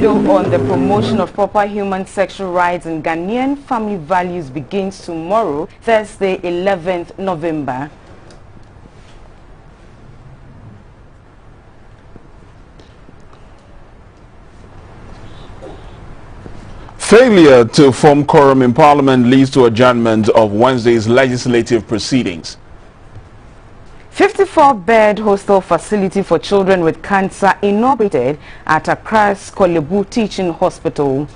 bill on the promotion of proper human sexual rights and Ghanaian family values begins tomorrow, Thursday, 11th November. Failure to form quorum in Parliament leads to adjournment of Wednesday's legislative proceedings. 54-bed hostel facility for children with cancer inaugurated at Accra's Kolebu Teaching Hospital.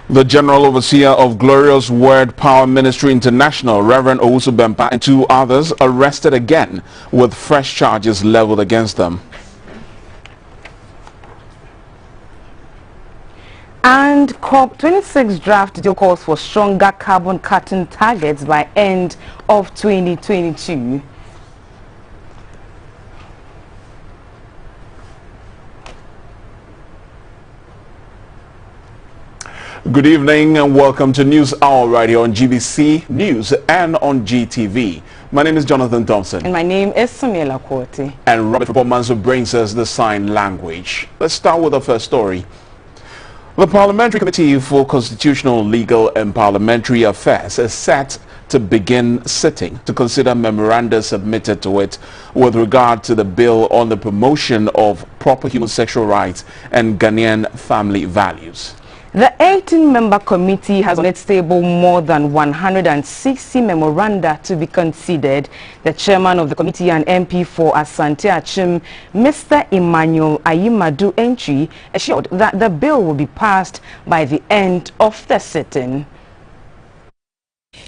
The General Overseer of Glorious Word Power Ministry International, Reverend Owusu Bempa, and 2 others arrested again with fresh charges leveled against them. And COP26 draft deal calls for stronger carbon cutting targets by end of 2022. Good evening and welcome to News Hour right here on GBC News and on GTV. My name is Jonathan Thompson. And my name is Samuela Kwoti. And Robert Manso brings us the sign language. Let's start with the first story. The Parliamentary Committee for Constitutional, Legal and Parliamentary Affairs is set to begin sitting to consider memoranda submitted to it with regard to the bill on the promotion of proper human sexual rights and Ghanaian family values. The 18-member committee has on its table more than 160 memoranda to be considered. The chairman of the committee and MP for Asante Achim, Mr. Emmanuel Ayimadu Entry, assured that the bill will be passed by the end of the sitting.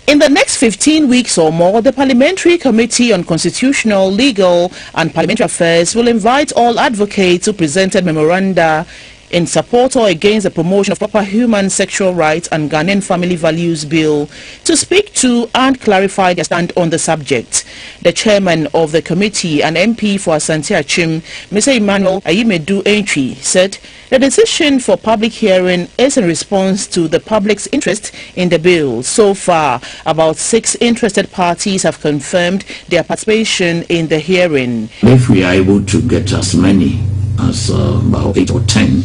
In the next 15 weeks or more, the Parliamentary Committee on Constitutional, Legal and Parliamentary Affairs will invite all advocates who presented memoranda in support or against the promotion of proper human sexual rights and Ghanaian family values bill to speak to and clarify their stand on the subject. The chairman of the committee and MP for Asante Achim, Mr. Emmanuel Ayimadu Entry, said the decision for public hearing is in response to the public's interest in the bill. So far, about 6 interested parties have confirmed their participation in the hearing. If we are able to get as many as about 8 or 10,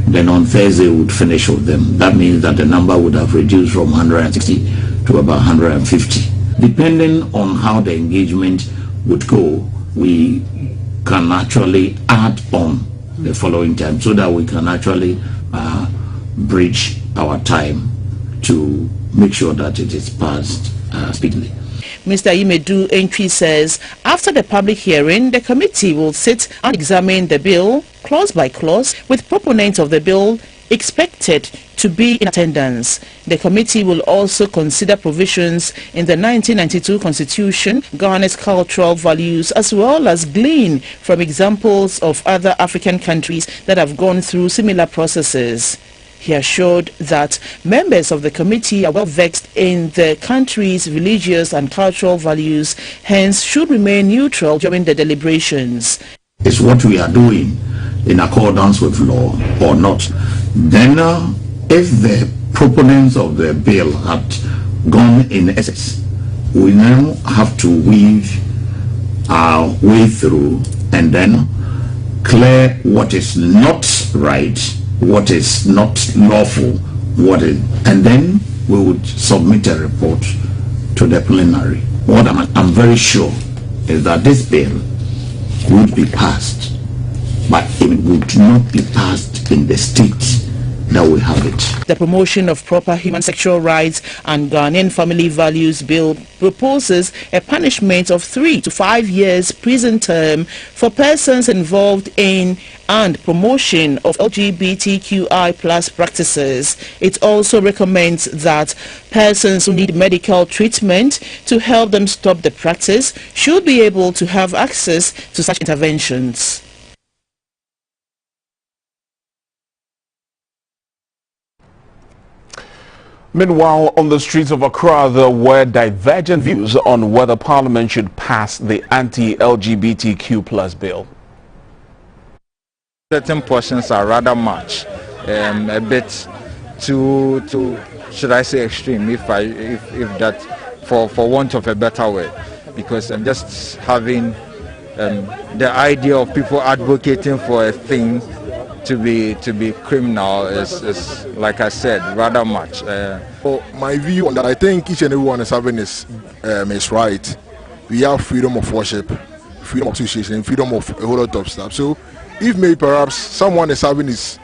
then on Thursday we would finish with them. That means that the number would have reduced from 160 to about 150. Depending on how the engagement would go, we can actually add on the following time so that we can actually bridge our time to make sure that it is passed speedily. Mr. Ayimadu Entry says after the public hearing, the committee will sit and examine the bill clause by clause, with proponents of the bill expected to be in attendance. The committee will also consider provisions in the 1992 Constitution, Ghana's cultural values, as well as glean from examples of other African countries that have gone through similar processes. He assured that members of the committee are well versed in the country's religious and cultural values, hence should remain neutral during the deliberations. It's what we are doing in accordance with law or not. Then if the proponents of the bill had gone in excess, we now have to weave our way through and then clear what is not right, what is not lawful, and then we would submit a report to the plenary. What I'm very sure is that this bill would be passed, but it would not be passed in the state that we have it. The promotion of proper human sexual rights and Ghanaian family values bill proposes a punishment of 3 to 5 years prison term for persons involved in and promotion of LGBTQI plus practices. It also recommends that persons who need medical treatment to help them stop the practice should be able to have access to such interventions. Meanwhile, on the streets of Accra, there were divergent views on whether Parliament should pass the anti-LGBTQ+ bill. Certain portions are rather much, a bit too, should I say, extreme, if that, for want of a better word, because I'm just having the idea of people advocating for a thing to be criminal is like I said, rather much. My view on that, I think each and everyone is having is right. We have freedom of worship, freedom of association, freedom of a whole lot of stuff. So, if maybe perhaps someone is having his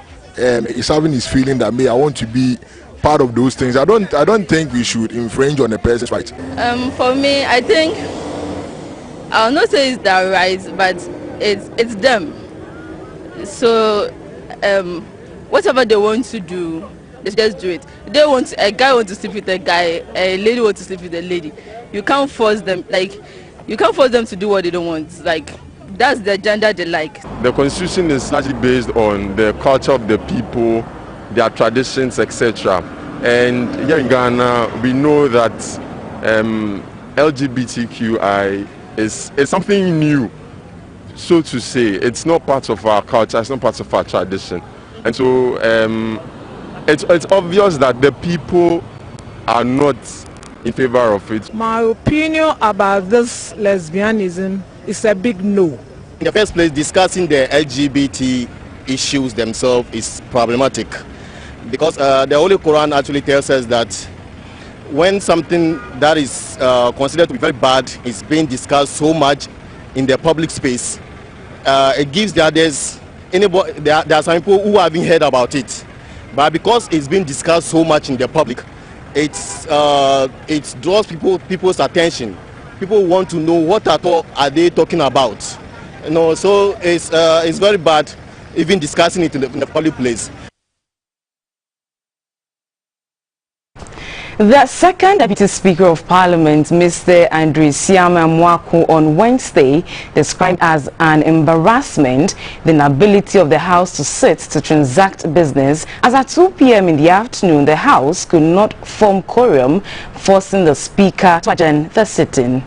feeling that I want to be part of those things, I don't think we should infringe on a person's right. For me, I think I'll not say it's their right, but it's them. So whatever they want to do, they just do it. They want a guy want to sleep with a guy, a lady want to sleep with a lady. You can't force them. You can't force them to do what they don't want. That's the gender they like. The constitution is largely based on the culture of the people, their traditions, etc. And here in Ghana, we know that LGBTQI is something new, so to say. It's not part of our culture, it's not part of our tradition. And so it's obvious that the people are not in favor of it. My opinion about this lesbianism is a big no. In the first place, discussing the LGBT issues themselves is problematic, because the Holy Quran actually tells us that when something that is considered to be very bad is being discussed so much in the public space, it gives the others, there are some people who haven't heard about it, but because it's being discussed so much in the public, it draws people's attention. People want to know what at all are they talking about. So it's very bad even discussing it in the public place. The second Deputy Speaker of Parliament, Mr. Andrew Siama Mwaku, on Wednesday described as an embarrassment the inability of the House to sit to transact business, as at 2 p.m. in the afternoon the House could not form quorum, forcing the Speaker to adjourn the sitting.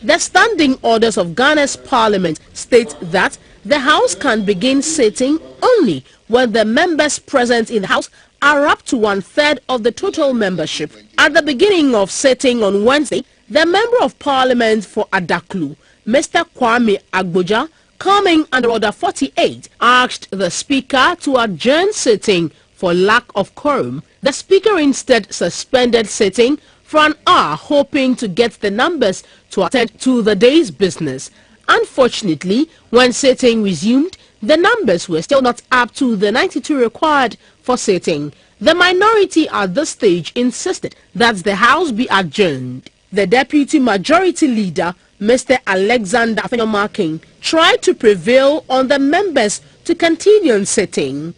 The standing orders of Ghana's Parliament state that the House can begin sitting only when the members present in the House are up to 1/3 of the total membership. At the beginning of sitting on Wednesday, the Member of Parliament for Adaklu, Mr. Kwame Agboja, coming under Order 48, asked the Speaker to adjourn sitting for lack of quorum. The Speaker instead suspended sitting for an hour, hoping to get the numbers to attend to the day's business. Unfortunately, when sitting resumed, the numbers were still not up to the 92 required for sitting. The minority at this stage insisted that the House be adjourned. The Deputy Majority Leader, Mr. Alexander Afenyomakin, tried to prevail on the members to continue on sitting.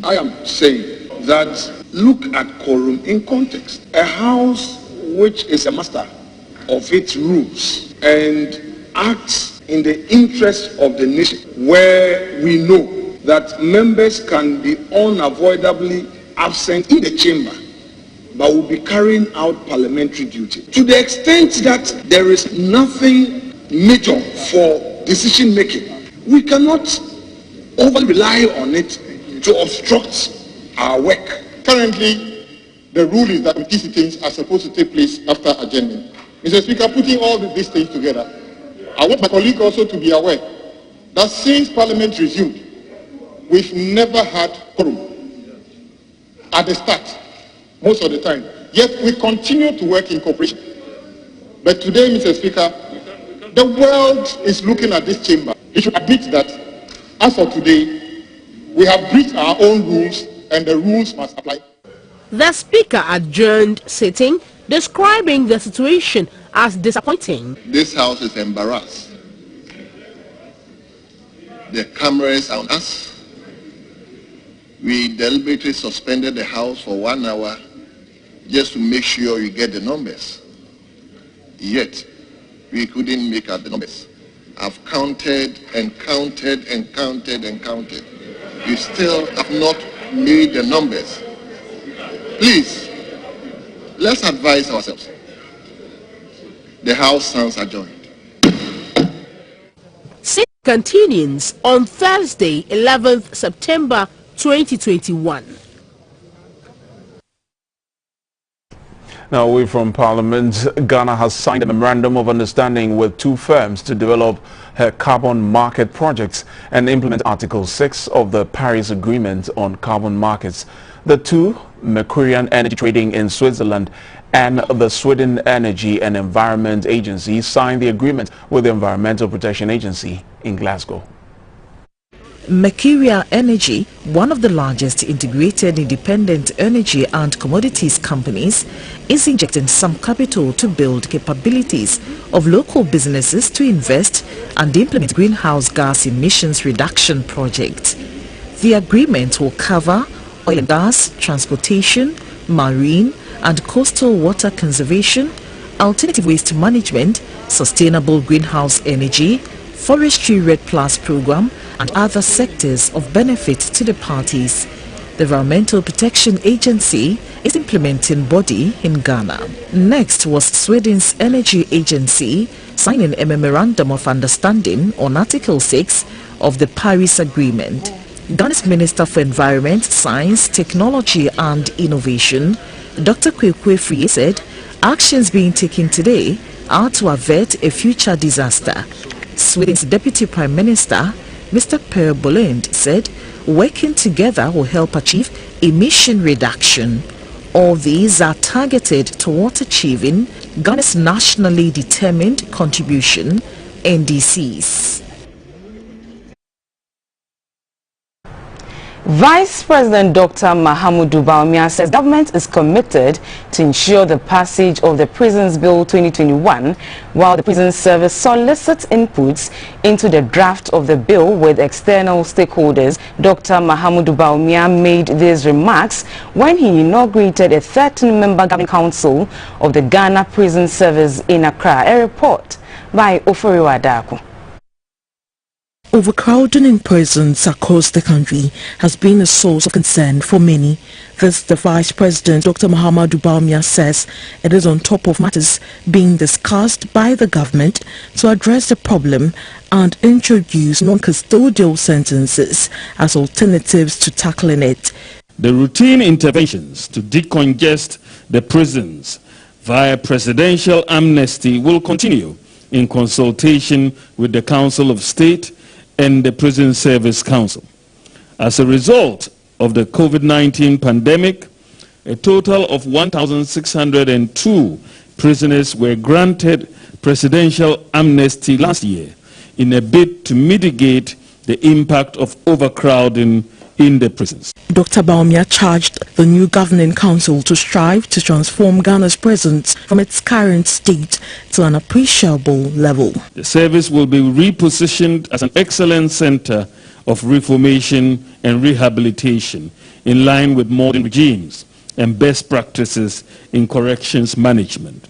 I am saying that look at quorum in context. A House which is a master of its rules and acts in the interest of the nation, where we know that members can be unavoidably absent in the chamber but will be carrying out parliamentary duty. To the extent that there is nothing major for decision making, we cannot overly rely on it to obstruct our work. Currently, the rule is that these things are supposed to take place after adjournment. Mr. Speaker, putting all these things together, I want my colleague also to be aware that since Parliament resumed, we've never had quorum at the start, most of the time. Yet we continue to work in cooperation. But today, Mr. Speaker, the world is looking at this chamber. You should admit that, as of today, we have breached our own rules and the rules must apply. The Speaker adjourned sitting, describing the situation as disappointing. This House is embarrassed. The cameras are on us. We deliberately suspended the House for 1 hour just to make sure you get the numbers. Yet, we couldn't make out the numbers. I've counted and counted and counted and counted. You still have not made the numbers. Please, let's advise ourselves. The House stands adjourned. Sitting continues on Thursday, 11th September 2021. Now, away from Parliament, Ghana has signed a memorandum of understanding with 2 firms to develop her carbon market projects and implement Article 6 of the Paris Agreement on carbon markets. The 2, Mercurian Energy Trading in Switzerland and the Sweden Energy and Environment Agency, signed the agreement with the Environmental Protection Agency in Glasgow. Mercuria Energy, one of the largest integrated independent energy and commodities companies, is injecting some capital to build capabilities of local businesses to invest and implement greenhouse gas emissions reduction projects. The agreement will cover oil and gas, transportation, marine and coastal water conservation, alternative waste management, sustainable greenhouse energy, Forestry Red Plus program and other sectors of benefit to the parties. The Environmental Protection Agency is implementing body in Ghana. Next was Sweden's Energy Agency signing a memorandum of understanding on Article 6 of the Paris Agreement. Ghana's Minister for Environment, Science, Technology and Innovation, Dr. Kwekwe Free, said actions being taken today are to avert a future disaster. Sweden's Deputy Prime Minister, Mr. Per Bolund, said working together will help achieve emission reduction. All these are targeted toward achieving Ghana's nationally determined contribution, NDCs. Vice President Dr. Mahamudu Bawumia says government is committed to ensure the passage of the Prisons Bill 2021 while the Prison Service solicits inputs into the draft of the bill with external stakeholders. Dr. Mahamudu Bawumia made these remarks when he inaugurated a 13-member governing council of the Ghana Prison Service in Accra. A report by Oforiwa Daku. Overcrowding in prisons across the country has been a source of concern for many. This, the Vice President, Dr. Mahamudu Bawumia, says it is on top of matters being discussed by the government to address the problem and introduce non-custodial sentences as alternatives to tackling it. The routine interventions to decongest the prisons via presidential amnesty will continue in consultation with the Council of State and the Prison Service Council. As a result of the COVID-19 pandemic, a total of 1,602 prisoners were granted presidential amnesty last year in a bid to mitigate the impact of overcrowding in the prisons. Dr. Bawumia charged the new governing council to strive to transform Ghana's prisons from its current state to an appreciable level. The service will be repositioned as an excellent center of reformation and rehabilitation in line with modern regimes and best practices in corrections management.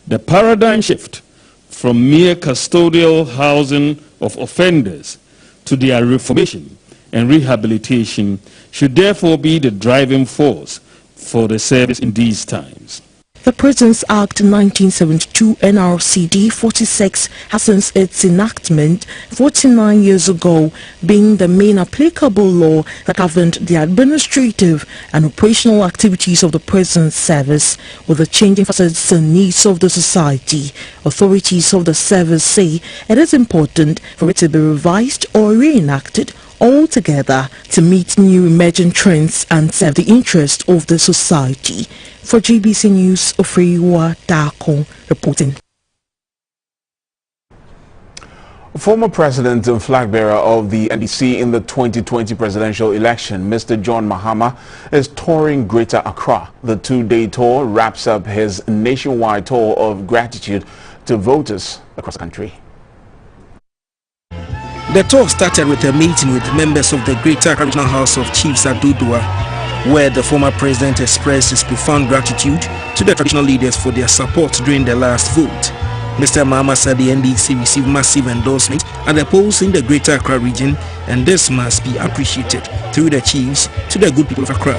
The paradigm shift from mere custodial housing of offenders to their reformation and rehabilitation should therefore be the driving force for the service in these times. The Prisons Act 1972 NRCD 46 has since its enactment 49 years ago been the main applicable law that governed the administrative and operational activities of the prison service. With the changing facets and needs of the society, authorities of the service say it is important for it to be revised or reenacted altogether to meet new emerging trends and serve the interest of the society. For GBC News, Oforiwa Daku reporting. Former President and flag bearer of the NDC in the 2020 presidential election, Mr. John Mahama, is touring Greater Accra. The 2-day tour wraps up his nationwide tour of gratitude to voters across the country. The tour started with a meeting with members of the Greater Regional House of Chiefs at Dudua, where the former president expressed his profound gratitude to the traditional leaders for their support during the last vote. Mr. Mahama said the NDC received massive endorsement at the polls in the Greater Accra region, and this must be appreciated through the chiefs to the good people of Accra.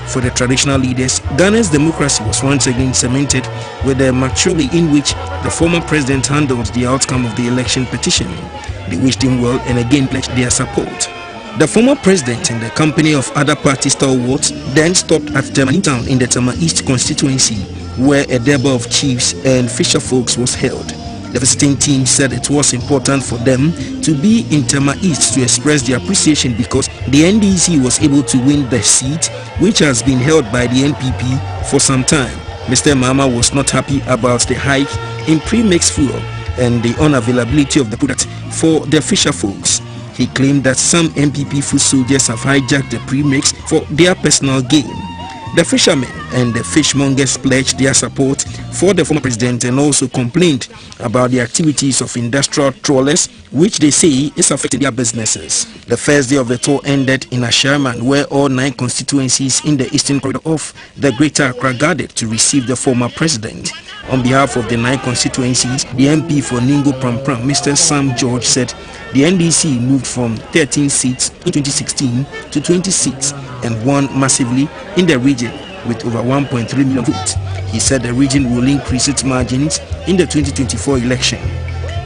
For the traditional leaders, Ghana's democracy was once again cemented with the maturity in which the former president handled the outcome of the election petition. They wished him well and again pledged their support. The former president, in the company of other party stalwarts, then stopped at Germany Town in the Tama East constituency, where a debate of chiefs and fisher folks was held. The visiting team said it was important for them to be in Tema East to express their appreciation because the NDC was able to win the seat, which has been held by the NPP for some time. Mr. Mama was not happy about the hike in pre-mixed fuel and the unavailability of the product for the fisher folks. He claimed that some NPP foot soldiers have hijacked the premix for their personal gain. The fishermen and the fishmongers pledged their support for the former president and also complained about the activities of industrial trawlers, which they say is affecting their businesses. The first day of the tour ended in Ashaman, where all 9 constituencies in the eastern corridor of the Greater Accra gathered to receive the former president. On behalf of the 9 constituencies, the MP for Ningo Prampram, Mr. Sam George, said the NDC moved from 13 seats in 2016 to 26 and won massively in the region with over 1.3 million votes. He said the region will increase its margins in the 2024 election.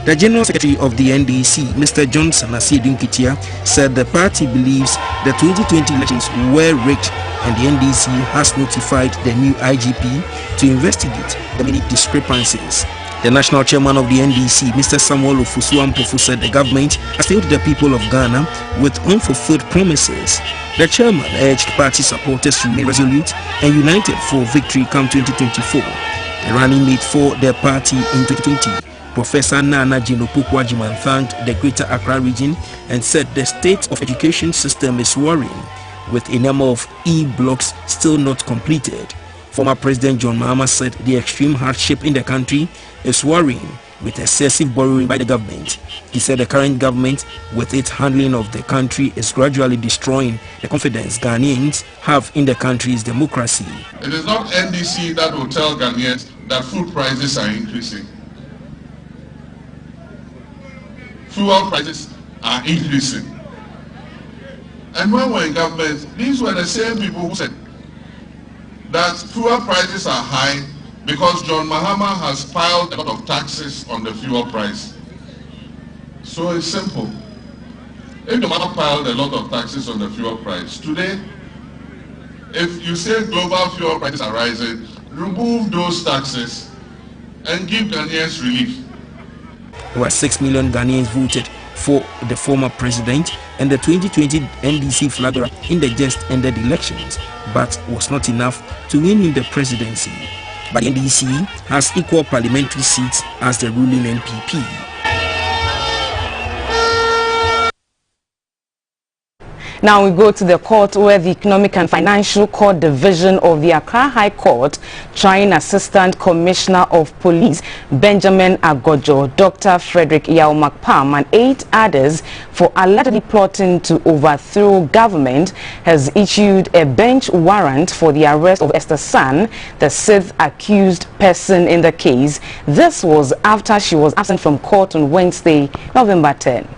The General Secretary of the NDC, Mr. Johnson Asidun Kitia, said the party believes the 2020 elections were rigged and the NDC has notified the new IGP to investigate the many discrepancies. The national chairman of the NDC, Mr. Samuel Ofusu-Ampofu, said the government has failed the people of Ghana with unfulfilled promises. The chairman urged party supporters to remain resolute and united for victory come 2024. The running mate for the party in 2020, Professor Nana Jinopukwajiman, thanked the Greater Accra region and said the state of education system is worrying, with a number of E-blocks still not completed. Former President John Mahama said the extreme hardship in the country is worrying, with excessive borrowing by the government. He said the current government, with its handling of the country, is gradually destroying the confidence Ghanaians have in the country's democracy. It is not NDC that will tell Ghanaians that food prices are increasing. Fuel prices are increasing. And when we're in government, these were the same people who said that fuel prices are high because John Mahama has piled a lot of taxes on the fuel price. So it's simple. If John Mahama piled a lot of taxes on the fuel price, today, if you say global fuel prices are rising, remove those taxes and give Ghanaians relief. Over 6 million Ghanaians voted for the former president and the 2020 NDC flagger in the just ended elections, but was not enough to win in the presidency. But the NDC has equal parliamentary seats as the ruling NPP. Now we go to the court where the Economic and Financial Court Division of the Accra High Court trying Assistant Commissioner of Police Benjamin Agojo, Dr. Frederick Yao-Makpam and 8 others for allegedly plotting to overthrow government has issued a bench warrant for the arrest of Esther San, the 6th accused person in the case. This was after she was absent from court on Wednesday, November 10.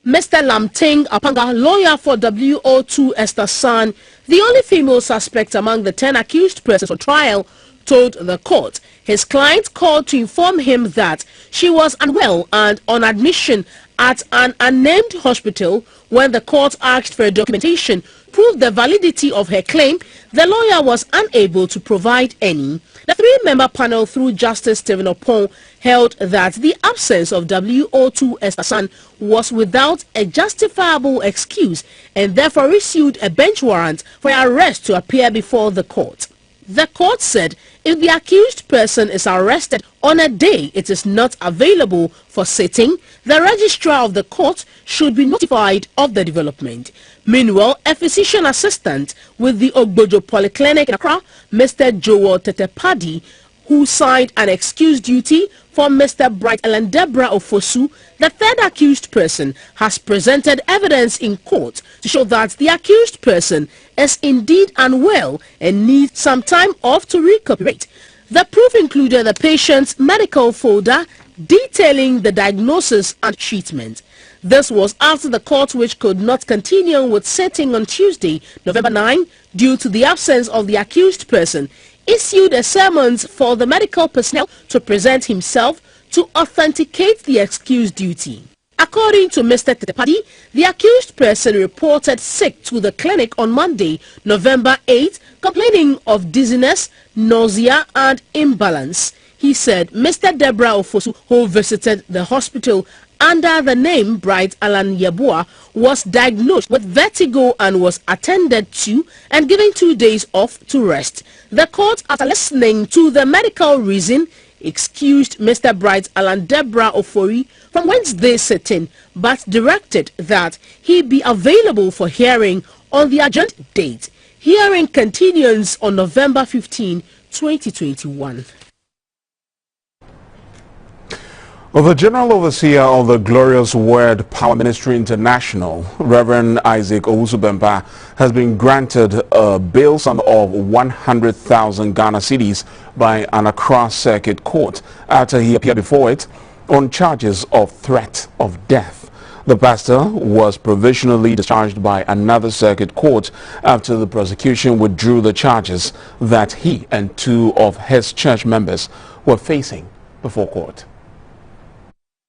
Mr. Lamting Apanga, lawyer for WO2 Esther San, the only female suspect among the 10 accused persons on trial, told the court his client called to inform him that she was unwell and on admission at an unnamed hospital. When the court asked for documentation to prove the validity of her claim, the lawyer was unable to provide any. The 3-member panel, through Justice Stephen Opon, held that the absence of WO2 Esther San was without a justifiable excuse and therefore issued a bench warrant for her arrest to appear before the court. The court said if the accused person is arrested on a day it is not available for sitting, the registrar of the court should be notified of the development. Meanwhile, a physician assistant with the Ogbojo Polyclinic in Accra, Mr. Joel Tetepadi, who signed an excuse duty for Mr. Bright Ellen Deborah Ofosu, the 3rd accused person, has presented evidence in court to show that the accused person is indeed unwell and needs some time off to recuperate. The proof included the patient's medical folder detailing the diagnosis and treatment. This was after the court, which could not continue with sitting on Tuesday, November 9, due to the absence of the accused person, issued a summons for the medical personnel to present himself to authenticate the excuse duty. According to Mr. Tetepadi, the accused person reported sick to the clinic on Monday, November 8, complaining of dizziness, nausea and imbalance. He said Mr. Deborah Ofosu, who visited the hospital under the name Bright Alan Yabua, was diagnosed with vertigo and was attended to and given 2 days off to rest. The court, after listening to the medical reason, excused Mr. Bright Alan Deborah Ofori from Wednesday's sitting, but directed that he be available for hearing on the adjourned date. Hearing continues on November 15, 2021. Well, the General Overseer of the Glorious Word Power Ministry International, Reverend Isaac Owusu-Bempah, has been granted a bail sum of 100,000 Ghana cedis by an Accra Circuit Court after he appeared before it on charges of threat of death. The pastor was provisionally discharged by another circuit court after the prosecution withdrew the charges that he and 2 of his church members were facing before court.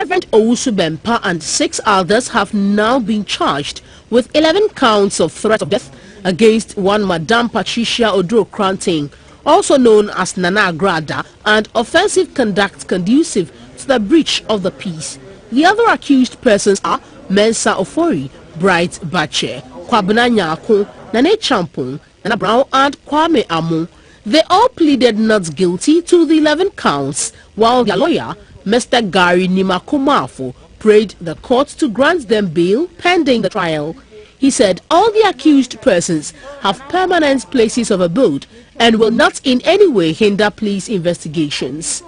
Reverend Owusu-Bempah and 6 others have now been charged with 11 counts of threat of death against one Madam Patricia Oduro-Kranting, also known as Nana Agrada, and offensive conduct conducive to the breach of the peace. The other accused persons are Mensa Ofori, Bright Bache, Kwabena Nyako, Nane Champong, Nana Brown and Kwame Amu. They all pleaded not guilty to the 11 counts, while their lawyer, Mr. Gary Nimakumafo, prayed the court to grant them bail pending the trial. He said all the accused persons have permanent places of abode and will not in any way hinder police investigations.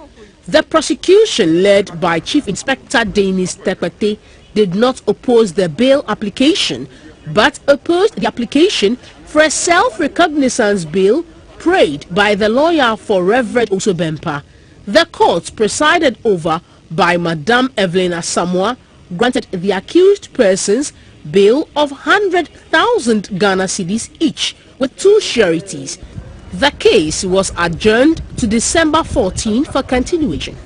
The prosecution, led by Chief Inspector Dennis Tekwete, did not oppose the bail application, but opposed the application for a self-recognizance bail prayed by the lawyer for Reverend Owusu-Bempah. The court, presided over by Madam Evelyn Asamoah, granted the accused persons bail of 100,000 Ghana cedis each with 2 sureties. The case was adjourned to December 14 for continuation.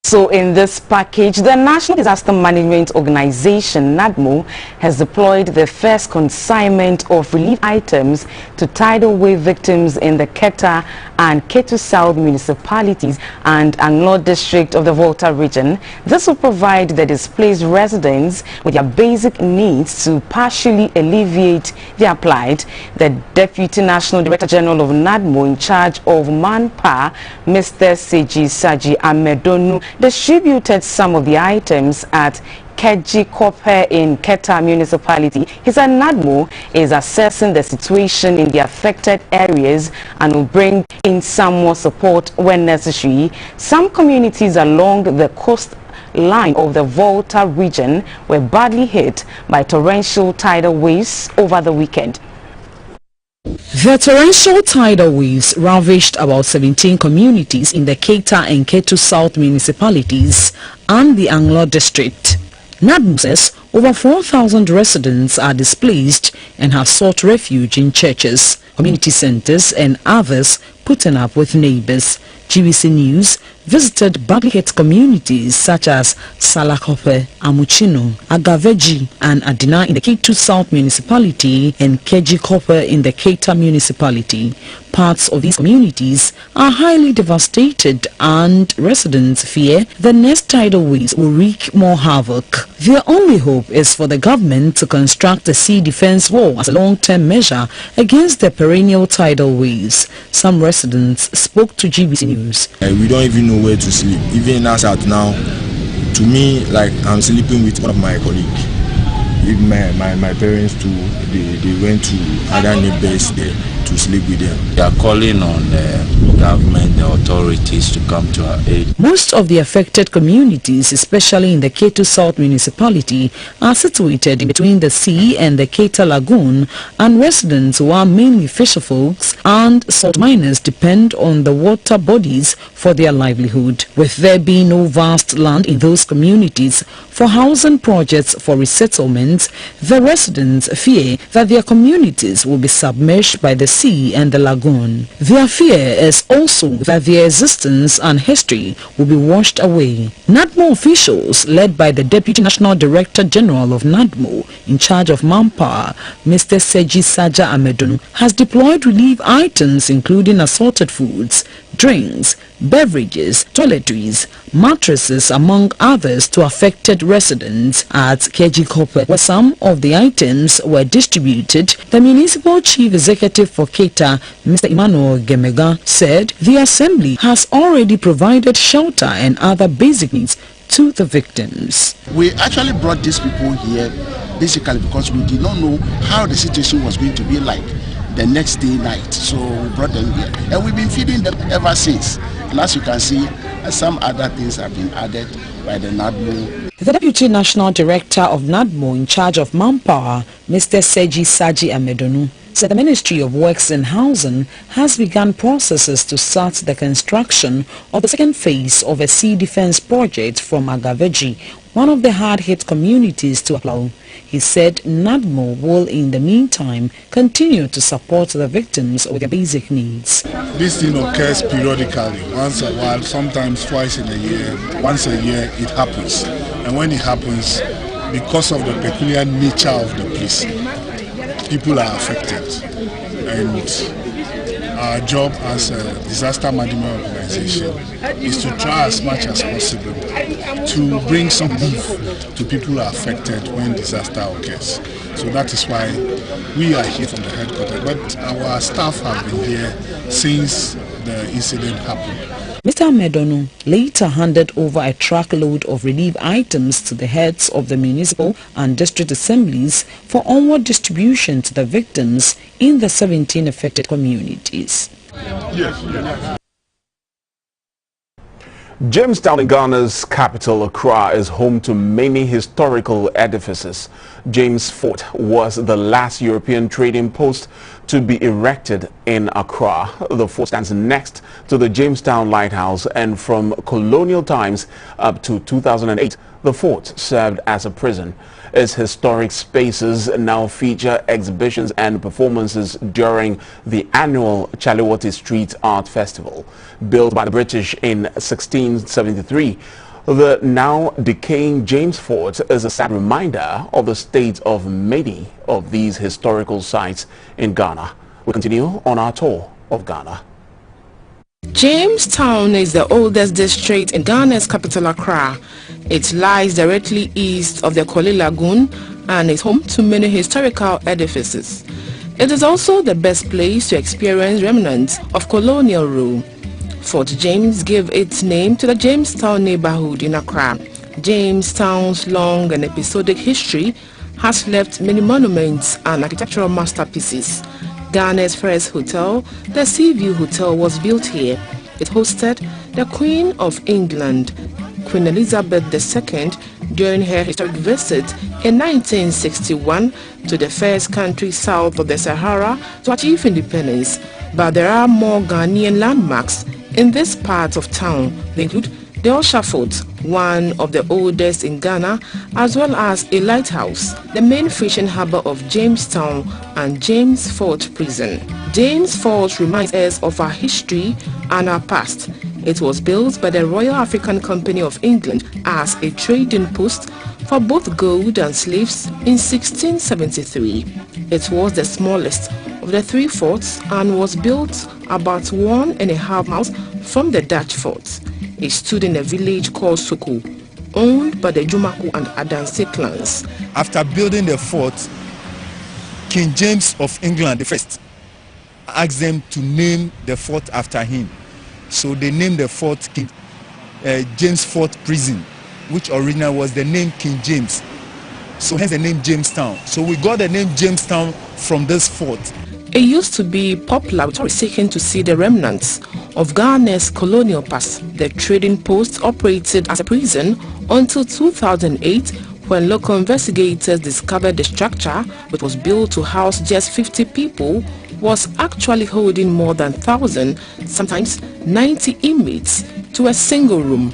So in this package, the National Disaster Management Organization, NADMO, has deployed the first consignment of relief items to tidal wave victims in the Keta and Ketu South municipalities and Anglo district of the Volta region. This will provide the displaced residents with their basic needs to partially alleviate their plight. The Deputy National Director General of NADMO in charge of manpower, Mr. Seji Saji Amedonu, distributed some of the items at Keji Kope in Keta municipality. He said NADMO is assessing the situation in the affected areas and will bring in some more support when necessary. Some communities along the coastline of the Volta region were badly hit by torrential tidal waves over the weekend. The torrential tidal waves ravaged about 17 communities in the Keita and Ketu South municipalities and the Anglo district. NADMO says over 4,000 residents are displaced and have sought refuge in churches, community centers and others putting up with neighbors. GBC News visited badly hit communities such as Salakope, Amuchino, Agaveji and Adina in the Ketu South municipality and Keji Kope in the Keita municipality. Parts of these communities are highly devastated and residents fear the next tidal waves will wreak more havoc. Their only hope is for the government to construct a sea defense wall as a long-term measure against the perennial tidal waves. Some residents spoke to GBC News. We don't even know where to sleep. Even as at now, to me, like I'm sleeping with one of my colleagues. Even my parents too, they went to other neighbors there to sleep with them. They are calling on the government, the authorities to come to our aid. Most of the affected communities, especially in the Ketu South municipality, are situated in between the sea and the Keita Lagoon, and residents who are mainly fisherfolks and salt miners depend on the water bodies for their livelihood. With there being no vast land in those communities for housing projects for resettlement, the residents fear that their communities will be submerged by the sea and the lagoon. Their fear is also that their existence and history will be washed away. NADMO officials, led by the Deputy National Director General of NADMO in charge of manpower, Mr. Seji Saja Amedonu, has deployed relief items including assorted foods, drinks, beverages, toiletries, mattresses, among others, to affected residents at Kejikope. Where some of the items were distributed, the Municipal Chief Executive for Keita, Mr. Emmanuel Gemega, said the Assembly has already provided shelter and other basic needs to the victims. We actually brought these people here basically because we did not know how the situation was going to be like the next day night, so we brought them here and we've been feeding them ever since. And as you can see, some other things have been added by the NADMO. The Deputy National Director of NADMO in charge of manpower, Mr. Seji Saji Amedonu, said the Ministry of Works and Housing has begun processes to start the construction of the second phase of a sea defense project from Agaveji, one of the hard-hit communities, to Aplau. He said NADMO will in the meantime continue to support the victims with their basic needs. This thing occurs periodically, once a while, sometimes twice in a year. Once a year it happens. And when it happens, because of the peculiar nature of the place, people are affected. And our job as a disaster management organization is to try as much as possible to bring some relief to people who are affected when disaster occurs. So that is why we are here from the headquarters. But our staff have been here since the incident happened. Mr. Amedonu later handed over a truckload of relief items to the heads of the municipal and district assemblies for onward distribution to the victims in the 17 affected communities. Yes. Jamestown in Ghana's capital, Accra, is home to many historical edifices. James Fort was the last European trading post to be erected in Accra. The fort stands next to the Jamestown Lighthouse, and from colonial times up to 2008, the fort served as a prison. Its historic spaces now feature exhibitions and performances during the annual Chaliwati Street Art Festival. Built by the British in 1673, the now decaying James Fort is a sad reminder of the state of many of these historical sites in Ghana. We continue on our tour of Ghana. Jamestown is the oldest district in Ghana's capital, Accra. It lies directly east of the Korle Lagoon and is home to many historical edifices. It is also the best place to experience remnants of colonial rule. Fort James gave its name to the Jamestown neighborhood in Accra. Jamestown's long and episodic history has left many monuments and architectural masterpieces. Ghana's first hotel, the Seaview Hotel, was built here. It hosted the Queen of England, Queen Elizabeth II, during her historic visit in 1961 to the first country south of the Sahara to achieve independence. But there are more Ghanaian landmarks in this part of town. They include the Osha Fort, one of the oldest in Ghana, as well as a lighthouse, the main fishing harbour of Jamestown, and James Fort Prison. James Fort reminds us of our history and our past. It was built by the Royal African Company of England as a trading post for both gold and slaves in 1673. It was the smallest of the three forts and was built about 1.5 miles from the Dutch fort. It stood in a village called Soko, owned by the Jumaku and Adanse clans. After building the fort, King James of England I asked them to name the fort after him. So they named the fort King James Fort Prison, which originally was the name King James. So hence the name Jamestown. So we got the name Jamestown from this fort. It used to be popular with tourists seeking to see the remnants of Ghana's colonial past. The trading post operated as a prison until 2008, when local investigators discovered the structure, which was built to house just 50 people, was actually holding more than 1,000, sometimes 90 inmates to a single room.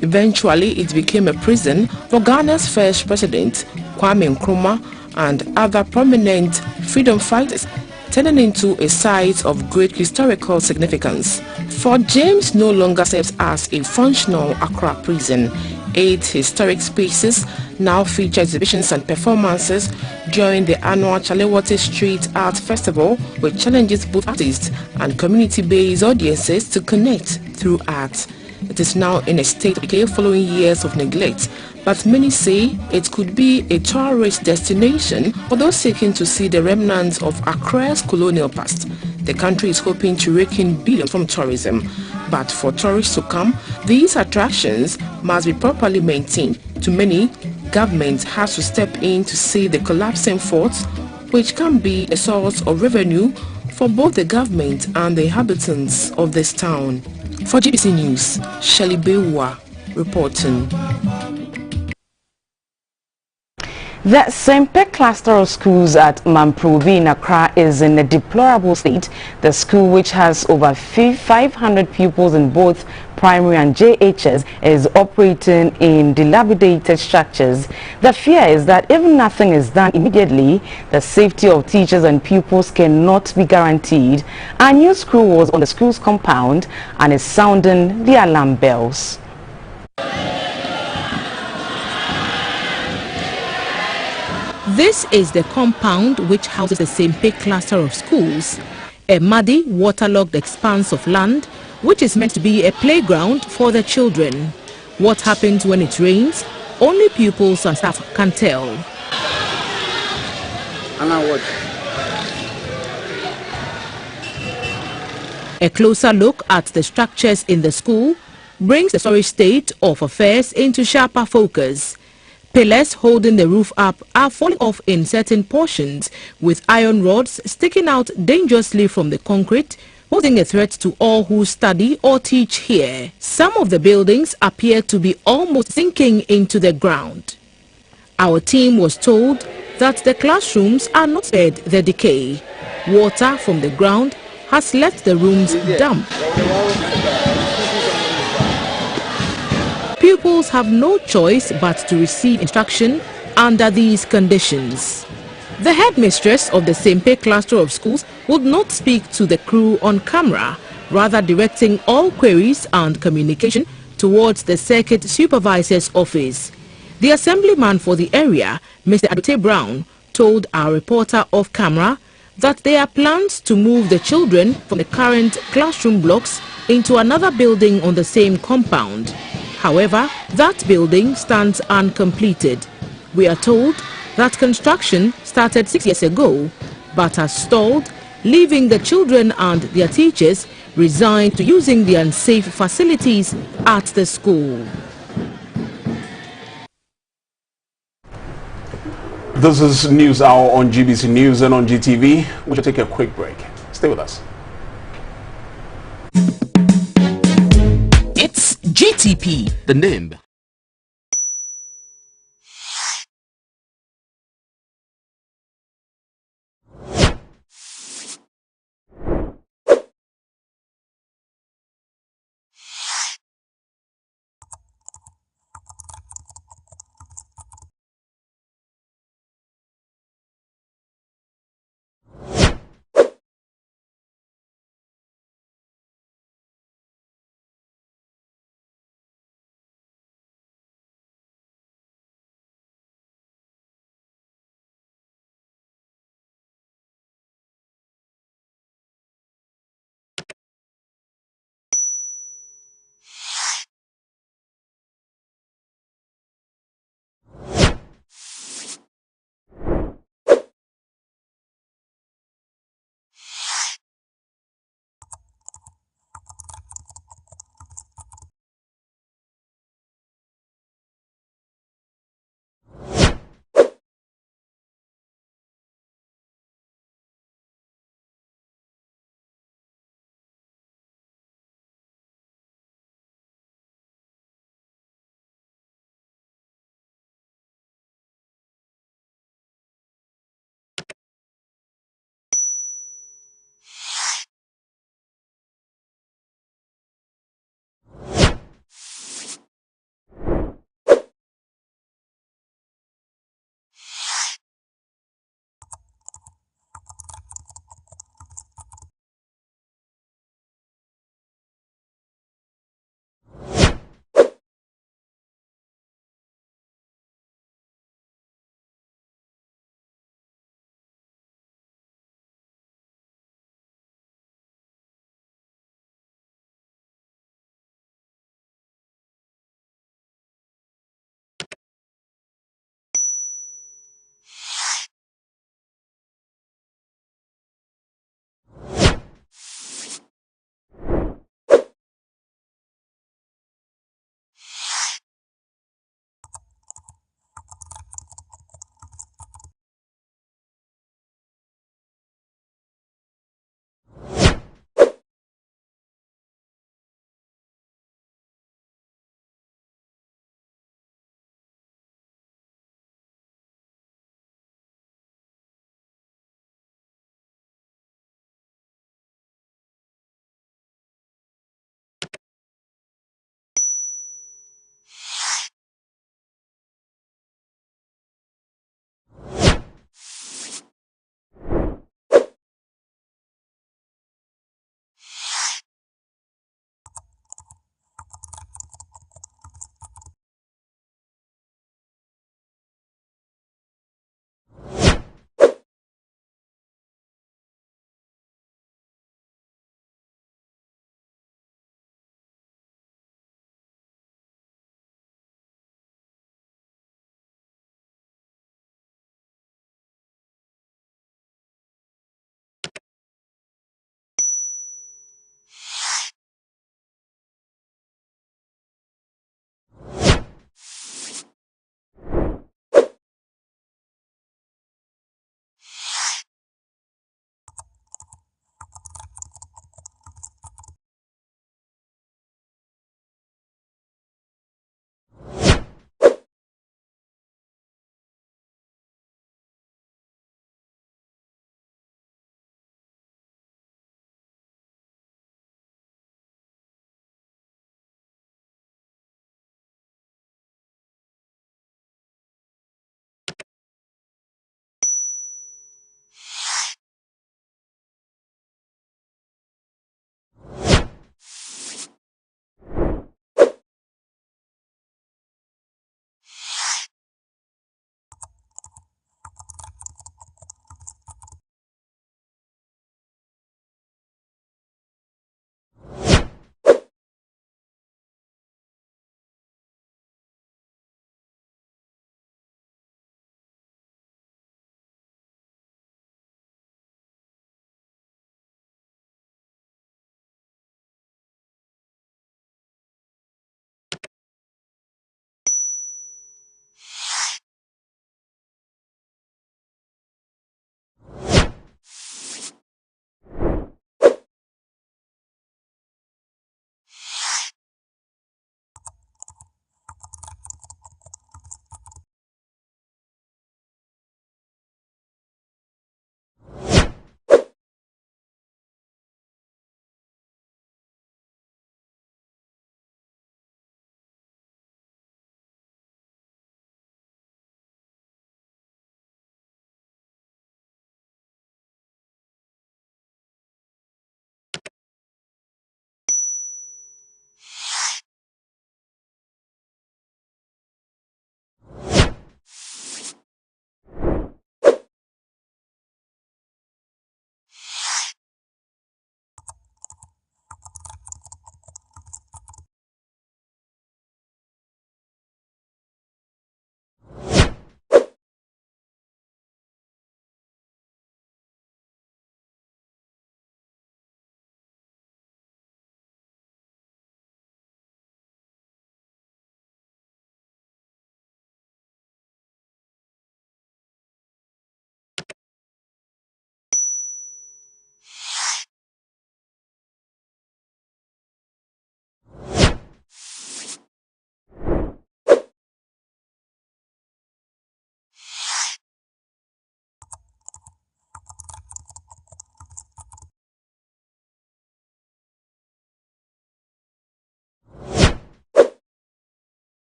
Eventually, it became a prison for Ghana's first president, Kwame Nkrumah, and other prominent freedom fighters. turning into a site of great historical significance. Fort James no longer serves as a functional Accra prison. 8 historic spaces now feature exhibitions and performances during the annual Chalewati Street Art Festival, which challenges both artists and community-based audiences to connect through art. It is now in a state of decay following years of neglect, but many say it could be a tourist destination for those seeking to see the remnants of Accra's colonial past. The country is hoping to rake in billions from tourism, but for tourists to come, these attractions must be properly maintained. To many, government has to step in to see the collapsing forts, which can be a source of revenue for both the government and the inhabitants of this town. For GBC News, Shelley Bewa reporting. The Sempe cluster of schools at Mamprovi in Accra is in a deplorable state. The school, which has over 500 pupils in both primary and JHS, is operating in dilapidated structures. The fear is that if nothing is done immediately, the safety of teachers and pupils cannot be guaranteed. A new school was on the school's compound and is sounding the alarm bells. This is the compound which houses the Sempe cluster of schools, a muddy, waterlogged expanse of land which is meant to be a playground for the children. What happens when it rains, only pupils and staff can tell. A closer look at the structures in the school brings the sorry state of affairs into sharper focus. Pillars holding the roof up are falling off in certain portions, with iron rods sticking out dangerously from the concrete, posing a threat to all who study or teach here. Some of the buildings appear to be almost sinking into the ground. Our team was told that the classrooms are not spared the decay. Water from the ground has left the rooms damp. Pupils have no choice but to receive instruction under these conditions. The headmistress of the Sempe cluster of schools would not speak to the crew on camera, rather directing all queries and communication towards the circuit supervisor's office. The assemblyman for the area, Mr. Adote Brown, told our reporter off camera that there are plans to move the children from the current classroom blocks into another building on the same compound. However, that building stands uncompleted. We are told that construction started 6 years ago, but has stalled, leaving the children and their teachers resigned to using the unsafe facilities at the school. This is News Hour on GBC News and on GTV. We should take a quick break. Stay with us. It's GTP, the name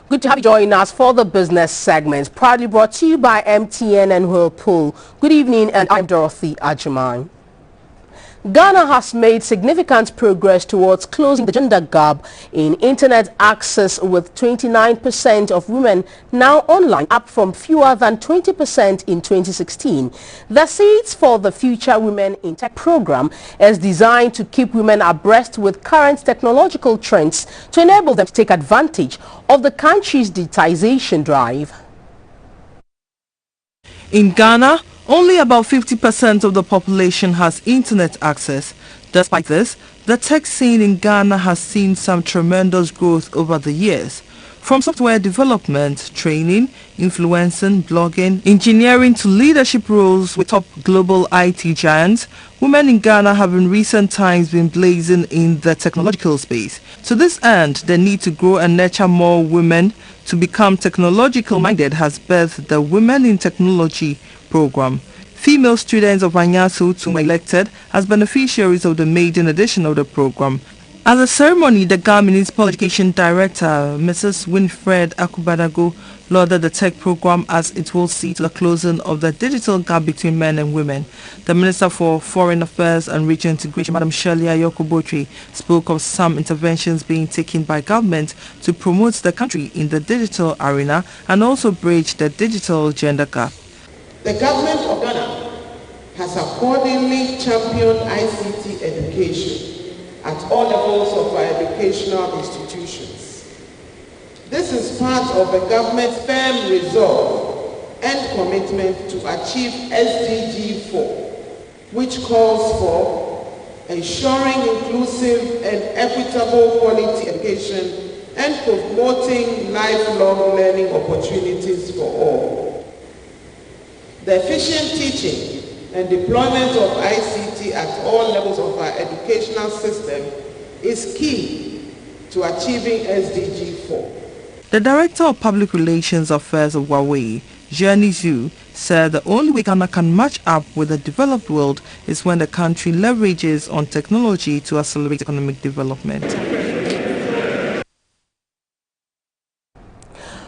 Good to have you join us for the business segment, proudly brought to you by MTN and Whirlpool. Good evening, and I'm Dorothy Ajimai. Ghana has made significant progress towards closing the gender gap in internet access, with 29% of women now online, up from fewer than 20% in 2016. The Seeds for the Future Women in Tech program is designed to keep women abreast with current technological trends to enable them to take advantage of the country's digitization drive. In Ghana, only about 50% of the population has internet access. Despite this, the tech scene in Ghana has seen some tremendous growth over the years. From software development, training, influencing, blogging, engineering to leadership roles with top global IT giants, women in Ghana have in recent times been blazing in the technological space. To this end, the need to grow and nurture more women to become technological minded has birthed the Women in Technology program. Female students of Anyasu were elected as beneficiaries of the maiden edition of the program. At the ceremony, the Ghana Municipal Education Director, Mrs. Winfred Akubadago, lauded the tech program as it will see to the closing of the digital gap between men and women. The Minister for Foreign Affairs and Regional Integration, Madam Shirley Ayoko-Botry, spoke of some interventions being taken by government to promote the country in the digital arena and also bridge the digital gender gap. The government of Ghana has accordingly championed ICT education at all levels of our educational institutions. This is part of the government's firm resolve and commitment to achieve SDG 4, which calls for ensuring inclusive and equitable quality education and promoting lifelong learning opportunities for all. The efficient teaching and deployment of ICT at all levels of our educational system is key to achieving SDG 4. The Director of Public Relations Affairs of Huawei, Jenny Zhu, said the only way Ghana can match up with the developed world is when the country leverages on technology to accelerate economic development.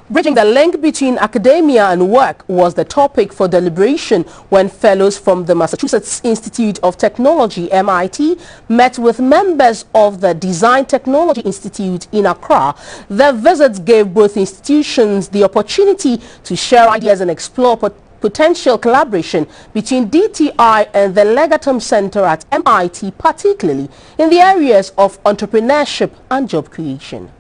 Bridging the link between academia and work was the topic for deliberation when fellows from the Massachusetts Institute of Technology, MIT, met with members of the Design Technology Institute in Accra. The visits gave both institutions the opportunity to share ideas and explore potential collaboration between DTI and the Legatum Center at MIT, particularly in the areas of entrepreneurship and job creation.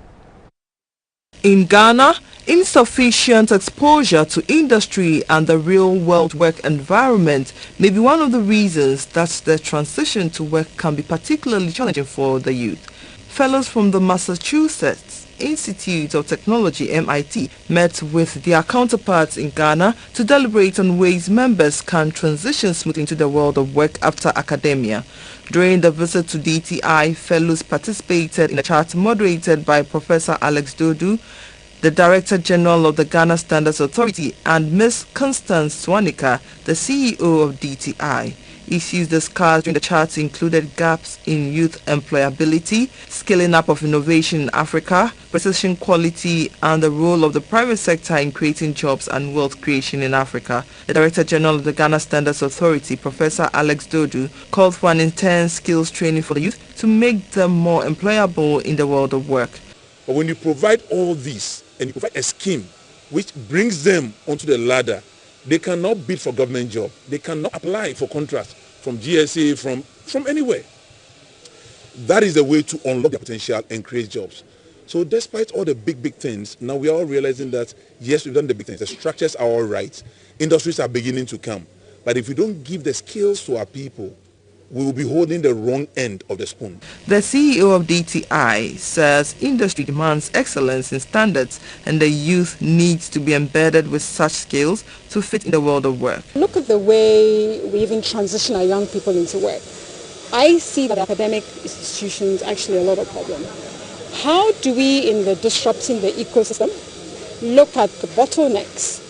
In Ghana, insufficient exposure to industry and the real-world work environment may be one of the reasons that the transition to work can be particularly challenging for the youth. Fellows from the Massachusetts Institute of Technology, MIT, met with their counterparts in Ghana to deliberate on ways members can transition smoothly into the world of work after academia. During the visit to DTI, fellows participated in a chat moderated by Professor Alex Dodu, the Director General of the Ghana Standards Authority, and Ms. Constance Swanika, the CEO of DTI. Issues discussed during the chat included gaps in youth employability, scaling up of innovation in Africa, precision quality, and the role of the private sector in creating jobs and wealth creation in Africa. The Director General of the Ghana Standards Authority, Professor Alex Dodu, called for an intense skills training for the youth to make them more employable in the world of work. But when you provide all this and you provide a scheme which brings them onto the ladder, they cannot bid for government job. They cannot apply for contracts from GSA, from anywhere. That is the way to unlock their potential and create jobs. So despite all the big things, now we are all realizing that, yes, we've done the big things. The structures are all right. Industries are beginning to come. But if we don't give the skills to our people, we will be holding the wrong end of the spoon. The CEO of DTI says industry demands excellence in standards and the youth needs to be embedded with such skills to fit in the world of work. Look at the way we even transition our young people into work. I see that academic institutions actually a lot of problem. How do we, in the disrupting the ecosystem, look at the bottlenecks?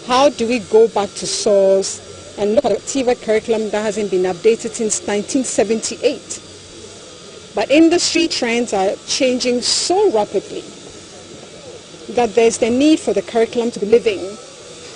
How do we go back to source and look at a TVET curriculum that hasn't been updated since 1978? But industry trends are changing so rapidly that there's the need for the curriculum to be living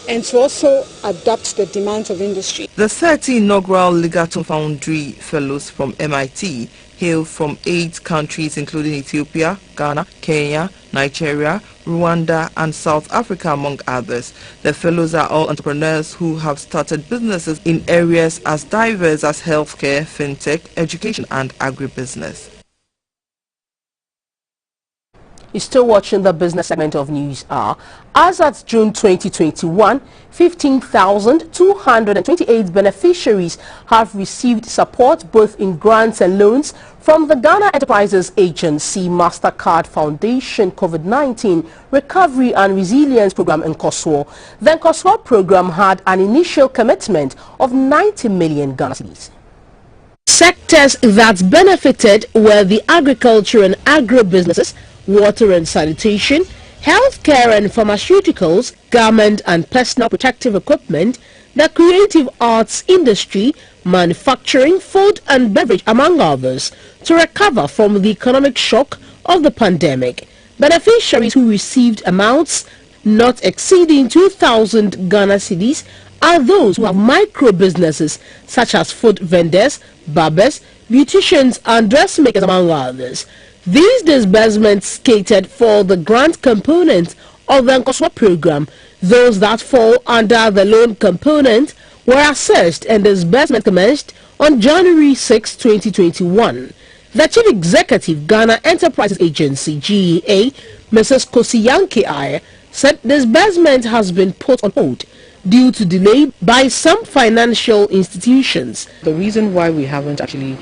and to also adapt to the demands of industry. The 30 inaugural Legatum Foundry Fellows from MIT hail from 8 countries including Ethiopia, Ghana, Kenya, Nigeria, Rwanda and South Africa among others. The fellows are all entrepreneurs who have started businesses in areas as diverse as healthcare, fintech, education and agribusiness. You're still watching the business segment of News Hour. As at June 2021, 15,228 beneficiaries have received support both in grants and loans from the Ghana Enterprises Agency, MasterCard Foundation COVID-19 Recovery and Resilience Program in Nkosua. The Nkosua program had an initial commitment of 90 million Ghana cedis. Sectors that benefited were the agriculture and agro-businesses, water and sanitation, healthcare and pharmaceuticals, garment and personal protective equipment, the creative arts industry, manufacturing, food and beverage, among others, to recover from the economic shock of the pandemic. Beneficiaries who received amounts not exceeding 2,000 Ghana cedis are those who have micro businesses such as food vendors, barbers, beauticians and dressmakers, among others. These disbursements catered for the grant component of the Nkosua program. Those that fall under the loan component were assessed and disbursement commenced on January 6, 2021. The Chief Executive, Ghana Enterprises Agency, GEA, Mrs. Kosiyanke Aye, said disbursement has been put on hold due to delay by some financial institutions. The reason why we haven't actually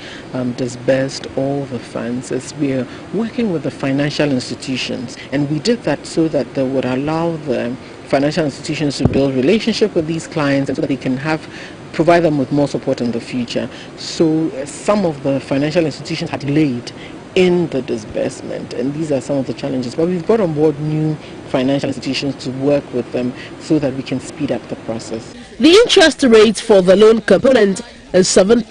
disbursed all the funds is we are working with the financial institutions, and we did that so that they would allow the financial institutions to build relationship with these clients and so that they can provide them with more support in the future. So some of the financial institutions had delayed in the disbursement, and these are some of the challenges, but we've brought on board new financial institutions to work with them so that we can speed up the process. The interest rate for the loan component is 7%,